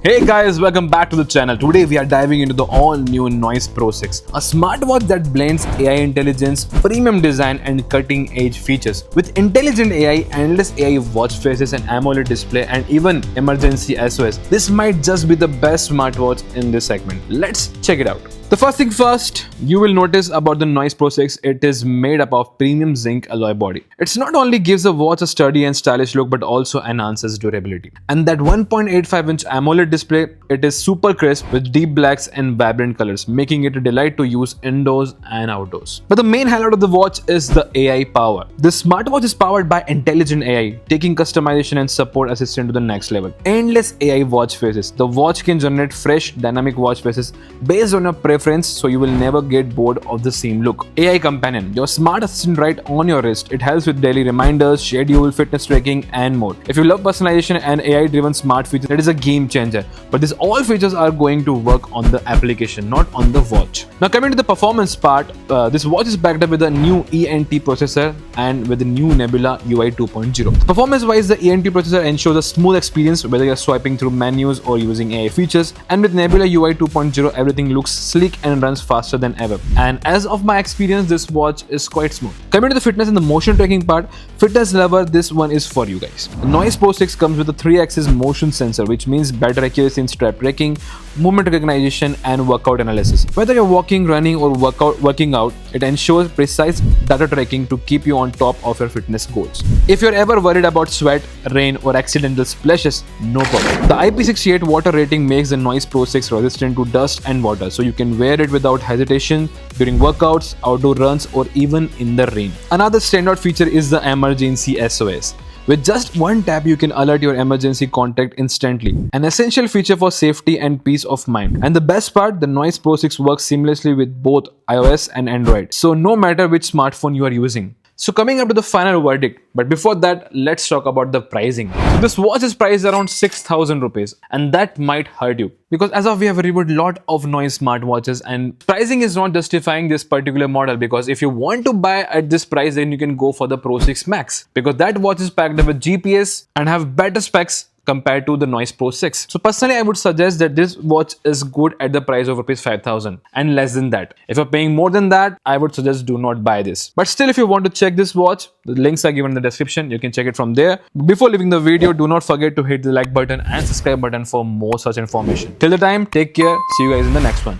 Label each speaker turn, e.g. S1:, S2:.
S1: Hey guys, welcome back to the channel. Today we are diving into the all-new Noise Pro 6, a smartwatch that blends AI intelligence, premium design and cutting-edge features. With intelligent AI, endless AI watch faces, an AMOLED display and even emergency SOS, this might just be the best smartwatch in this segment. Let's check it out. The first thing first, you will notice about the Noise Pro 6, it is made up of premium zinc alloy body. It not only gives the watch a sturdy and stylish look but also enhances durability. And that 1.85-inch AMOLED display, it is super crisp with deep blacks and vibrant colors, making it a delight to use indoors and outdoors. But the main highlight of the watch is the AI power. This smartwatch is powered by intelligent AI, taking customization and support assistant to the next level. Endless AI watch faces. The watch can generate fresh dynamic watch faces based on your preference, so you will never get bored of the same look. AI companion, your smart assistant right on your wrist. It helps with daily reminders, schedule, fitness tracking and more. If you love personalization and AI driven smart features, it is a game changer. But these all features are going to work on the application, not on the watch. Now coming to the performance part, this watch is backed up with a new EN2 processor and with the new Nebula UI 2.0. Performance wise, the EN2 processor ensures a smooth experience whether you're swiping through menus or using AI features, and with Nebula UI 2.0 everything looks sleek and runs faster than ever. And as of my experience, this watch is quite smooth. Coming to the fitness and the motion tracking part, fitness lover, this one is for you guys. The Noise Pro 6 comes with a 3-axis motion sensor, which means better accuracy in strap tracking, movement recognition and workout analysis. Whether you're walking, running or working out, it ensures precise data tracking to keep you on top of your fitness goals. If you're ever worried about sweat, rain or accidental splashes, no problem. The IP68 water rating makes the Noise Pro 6 resistant to dust and water, so you can wear it without hesitation during workouts, outdoor runs or even in the rain. Another standout feature is the emergency SOS. With just one tap, you can alert your emergency contact instantly, an essential feature for safety and peace of mind. And the best part, the Noise Pro 6 works seamlessly with both iOS and Android, so no matter which smartphone you are using. So coming up to the final verdict, but before that, let's talk about the pricing. So this watch is priced around 6,000 rupees, and that might hurt you because as of we have reviewed a lot of Noise smartwatches and pricing is not justifying this particular model, because if you want to buy at this price, then you can go for the Pro 6 Max, because that watch is packed up with GPS and have better specs compared to the Noise Pro 6. So personally, I would suggest that this watch is good at the price of rupees 5,000 and less than that. If you're paying more than that, I would suggest do not buy this. But still, if you want to check this watch, the links are given in the description. You can check it from there. Before leaving the video, do not forget to hit the like button and subscribe button for more such information. Till the time, take care. See you guys in the next one.